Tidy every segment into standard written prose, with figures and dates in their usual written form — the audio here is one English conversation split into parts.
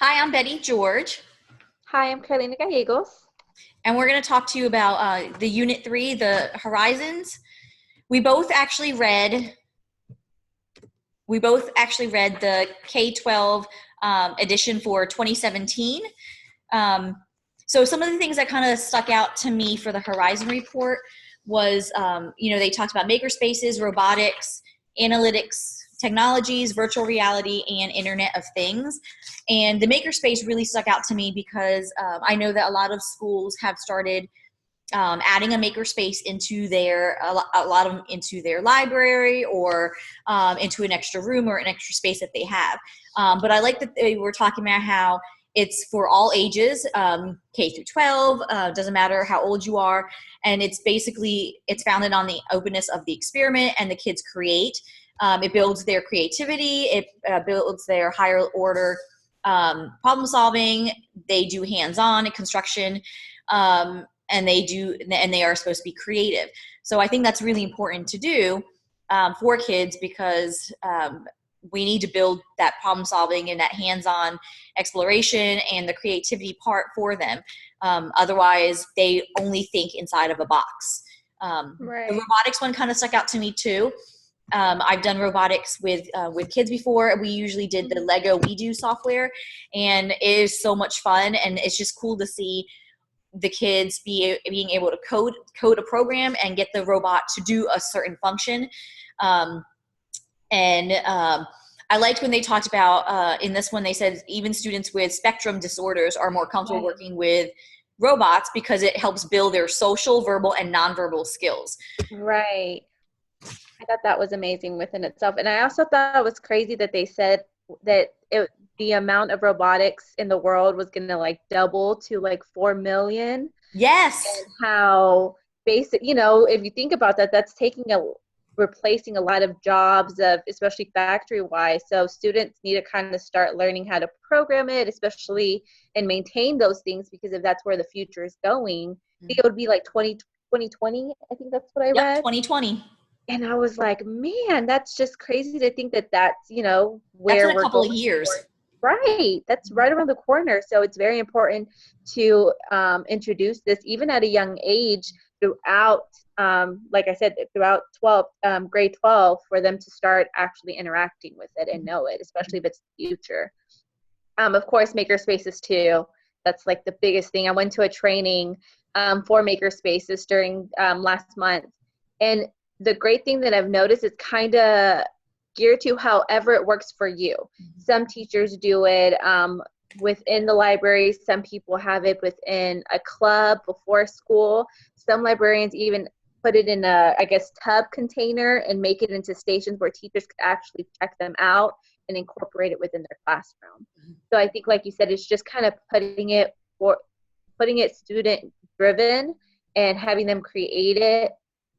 Hi, I'm Betty George, Hi, I'm Carolina Gallegos. and we're going to talk to you about the Unit 3, the Horizons. We both actually read we both actually read the K-12 edition for 2017. Um, so some of the things that kind of stuck out to me for the Horizon report was, they talked about makerspaces, robotics, analytics, technologies, virtual reality, and Internet of Things. And the makerspace really stuck out to me because I know that a lot of schools have started adding a makerspace into a lot of them into their library or into an extra room or an extra space that they have. But I like that they were talking about how it's for all ages, K through 12, doesn't matter how old you are. And it's founded on the openness of the experiment and the kids create. It builds their creativity. It builds their higher order problem solving. They do hands-on construction. And they are supposed to be creative. So I think that's really important to do for kids because we need to build that problem solving and that hands-on exploration and the creativity part for them. Otherwise, they only think inside of a box. The Right. robotics one kind of stuck out to me too. I've done robotics with kids before. We usually did the Lego We Do software, and it is so much fun, and it's just cool to see the kids being able to code a program and get the robot to do a certain function. Um, and I liked when they talked about in this one, they said even students with spectrum disorders are more comfortable Right. working with robots because it helps build their social, verbal, and nonverbal skills. Right. I thought that was amazing within itself. And I also thought it was crazy that they said that the amount of robotics in the world was going to like double to like 4 million. Yes. And how basic, if you think about that, that's replacing a lot of jobs of especially factory wise. So students need to kind of start learning how to program it, especially and maintain those things because if that's where the future is going, I think it would be like 2020. I think that's what I Yep, read. 2020. And I was like, man, that's just crazy to think that that's, That's in where a we're couple of going years. towards. Right. That's right around the corner. So it's very important to introduce this even at a young age throughout, like I said, throughout grade 12 for them to start actually interacting with it and know it, especially if it's the future. Of course, maker spaces too. That's like the biggest thing. I went to a training for maker spaces during last month. And the great thing that I've noticed is kind of geared to however it works for you. Some teachers do it within the library. Some people have it within a club before school. Some librarians even put it in a, I guess, tub container and make it into stations where teachers could actually check them out and incorporate it within their classroom. So I think, like you said, it's just kind of putting it student driven and having them create it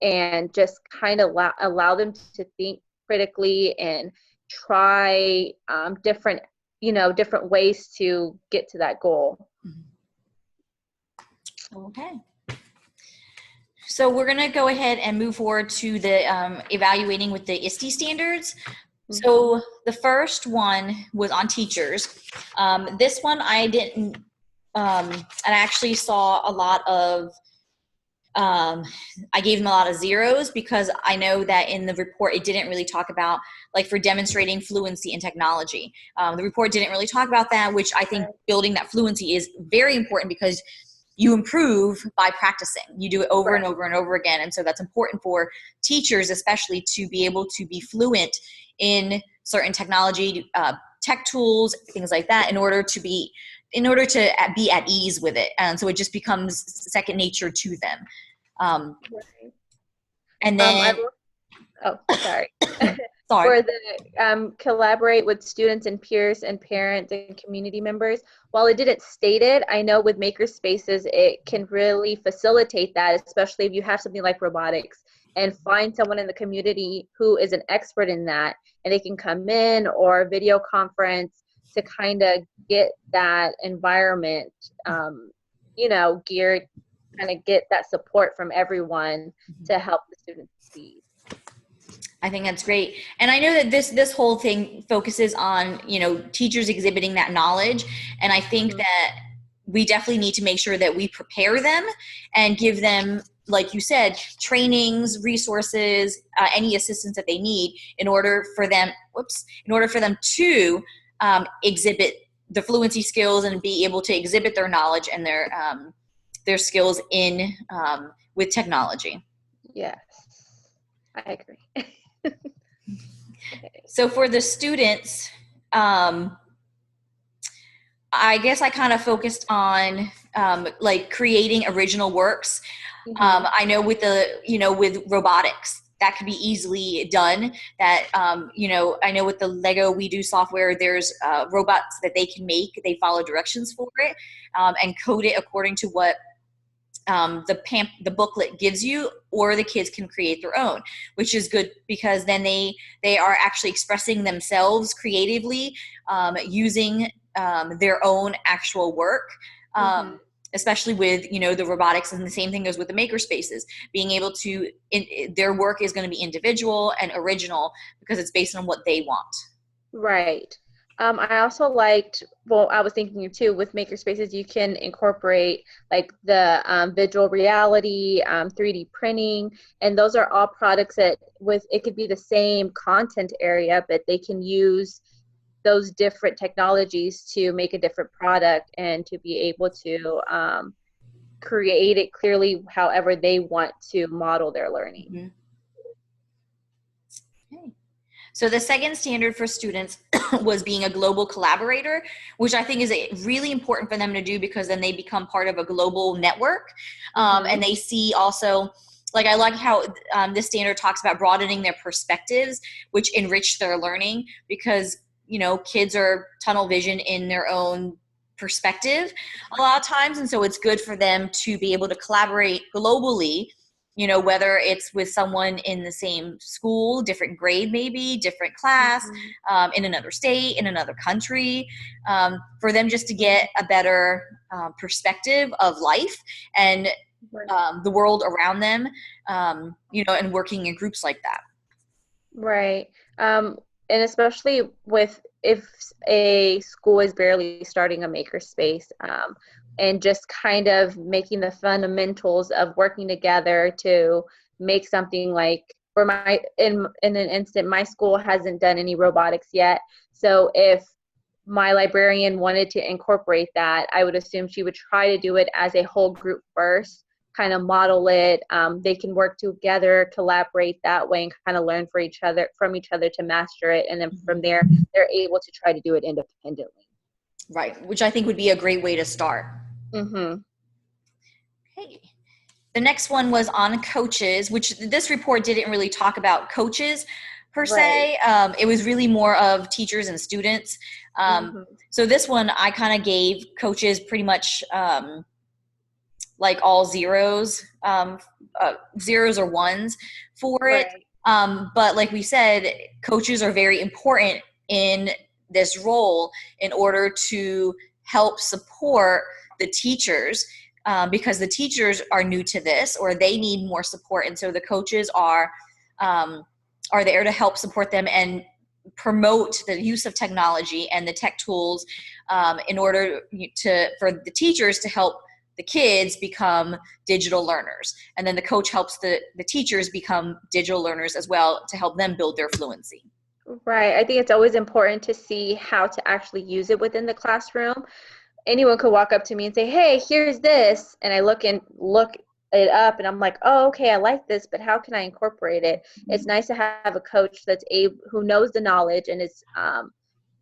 and just kind of allow them to think critically and try different ways to get to that goal. Okay. So we're going to go ahead and move forward to the evaluating with the ISTE standards. So the first one was on teachers. This one I didn't, and I actually saw a lot of, I gave them a lot of zeros because I know that in the report it didn't really talk about, like for demonstrating fluency in technology. The report didn't really talk about that, which I think building that fluency is very important because you improve by practicing. You do it over and over and over again. And so that's important for teachers, especially to be able to be fluent in certain technology, tech tools, things like that, in order to be at ease with it. And so it just becomes second nature to them. And then, Sorry. sorry. For the collaborate with students and peers and parents and community members. While it didn't state it, I know with maker spaces, it can really facilitate that, especially if you have something like robotics and find someone in the community who is an expert in that and they can come in or video conference to kind of get that environment, geared, kind of get that support from everyone to help the students succeed. I think that's great. And I know that this whole thing focuses on, teachers exhibiting that knowledge. And I think Mhm. that we definitely need to make sure that we prepare them and give them, like you said, trainings, resources, any assistance that they need in order for them, to exhibit the fluency skills and be able to exhibit their knowledge and their skills in with technology. Yes, I agree. So for the students, I guess I kind of focused on like creating original works. Mhm. I know with robotics, that could be easily done. That, I know with the Lego We Do software, there's robots that they can make. They follow directions for it and code it according to what the booklet gives you, or the kids can create their own, which is good because then they are actually expressing themselves creatively using their own actual work. Mhm. Especially with the robotics, and the same thing goes with the maker spaces, being able to their work is going to be individual and original because it's based on what they want. Right. I also liked, well, I was thinking too, with makerspaces, you can incorporate like the visual reality, 3D printing, and those are all products that it could be the same content area, but they can use those different technologies to make a different product and to be able to create it clearly however they want to model their learning. Mm-hmm. Okay. So the second standard for students was being a global collaborator, which I think is really important for them to do because then they become part of a global network. And they see also, like I like how this standard talks about broadening their perspectives, which enrich their learning because, kids are tunnel vision in their own perspective a lot of times. And so it's good for them to be able to collaborate globally, whether it's with someone in the same school, different grade, maybe different class, in another state, in another country, for them just to get a better perspective of life and the world around them, and working in groups like that. Right. And especially if a school is barely starting a makerspace, and just kind of making the fundamentals of working together to make something like for in an instant, my school hasn't done any robotics yet. So if my librarian wanted to incorporate that, I would assume she would try to do it as a whole group first, kind of model it. They can work together, collaborate that way, and kind of learn from each other to master it. And then from there, they're able to try to do it independently. Right, which I think would be a great way to start. Mm-hmm. Okay. The next one was on coaches, which this report didn't really talk about coaches per se. It was really more of teachers and students. So this one, I kind of gave coaches pretty much like all zeros, zeros or ones for it. But like we said, coaches are very important in this role in order to help support the teachers, because the teachers are new to this or they need more support. And so the coaches are there to help support them and promote the use of technology and the tech tools in order for the teachers to help the kids become digital learners. And then the coach helps the teachers become digital learners as well to help them build their fluency. Right. I think it's always important to see how to actually use it within the classroom. Anyone could walk up to me and say, "Hey, here's this," and I look it up, and I'm like, "Oh, okay, I like this, but how can I incorporate it?" It's nice to have a coach who knows the knowledge and is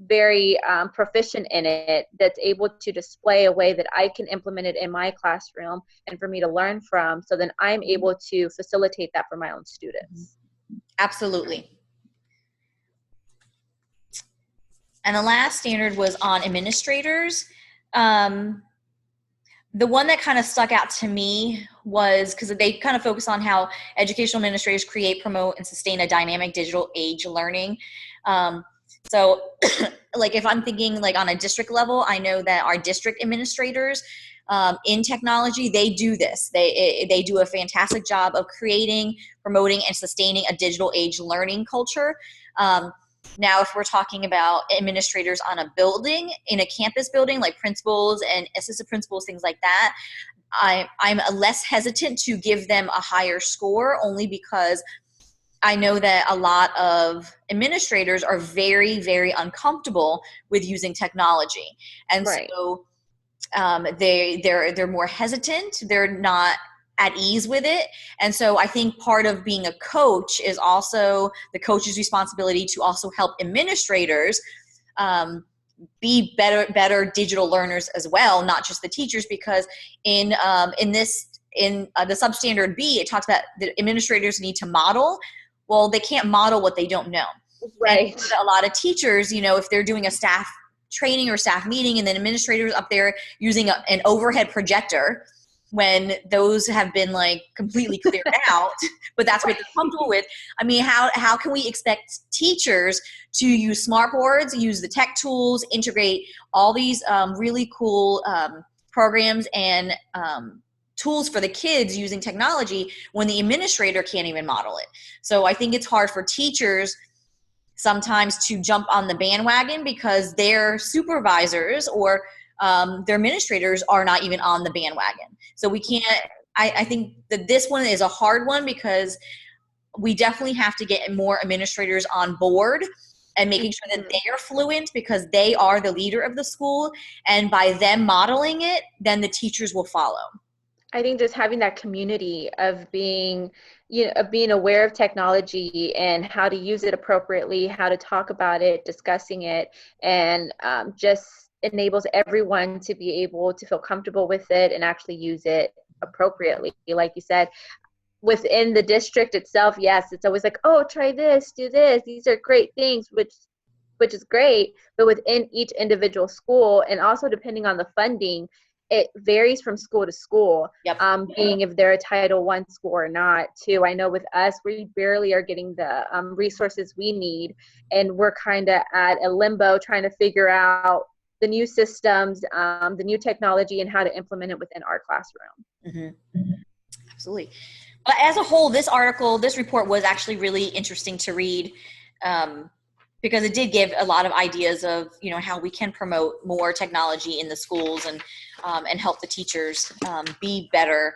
very proficient in it, that's able to display a way that I can implement it in my classroom and for me to learn from. So then I'm able to facilitate that for my own students. Absolutely. And the last standard was on administrators. The one that kind of stuck out to me was because they kind of focus on how educational administrators create, promote, and sustain a dynamic digital age learning. So like if I'm thinking like on a district level, I know that our district administrators in technology, they do this. They do a fantastic job of creating, promoting, and sustaining a digital age learning culture. Now, if we're talking about administrators on a building, in a campus building, like principals and assistant principals, things like that, I'm less hesitant to give them a higher score, only because I know that a lot of administrators are very, very uncomfortable with using technology. And Right. so they're more hesitant. They're not at ease with it. And so I think part of being a coach is also the coach's responsibility to also help administrators be better digital learners as well, not just the teachers, because in the substandard B, it talks about the administrators need to model. Well, they can't model what they don't know. Right. And a lot of teachers, if they're doing a staff training or staff meeting, and then administrators up there using an overhead projector, when those have been like completely cleared out, but that's what they're comfortable with. I mean, how can we expect teachers to use smart boards, use the tech tools, integrate all these really cool programs and tools for the kids using technology when the administrator can't even model it? So I think it's hard for teachers sometimes to jump on the bandwagon because their supervisors or their administrators are not even on the bandwagon. So we can't, I think that this one is a hard one because we definitely have to get more administrators on board and making sure that they are fluent, because they are the leader of the school. And by them modeling it, then the teachers will follow. I think just having that community of being, of being aware of technology and how to use it appropriately, how to talk about it, discussing it, and just enables everyone to be able to feel comfortable with it and actually use it appropriately. Like you said, within the district itself, yes, it's always like, oh, try this, do this. These are great things, which is great. But within each individual school, and also depending on the funding, it varies from school to school. Yep. Being if they're a Title I school or not, too. I know with us, we barely are getting the resources we need, and we're kind of at a limbo trying to figure out the new systems, the new technology, and how to implement it within our classroom. Mm-hmm. Absolutely. But as a whole, this report was actually really interesting to read, because it did give a lot of ideas of, how we can promote more technology in the schools and help the teachers be better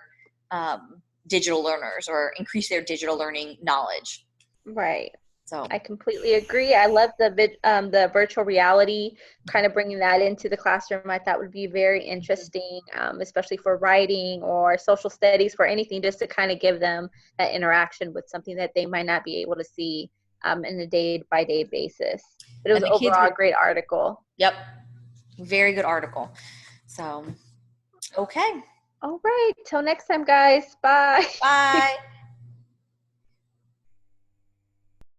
digital learners or increase their digital learning knowledge. Right. So I completely agree. I love the virtual reality, kind of bringing that into the classroom. I thought would be very interesting, especially for writing or social studies, for anything, just to kind of give them that interaction with something that they might not be able to see in a day-by-day basis. But it was overall a great article. Yep. Very good article. So, okay. All right. Till next time, guys. Bye. Bye.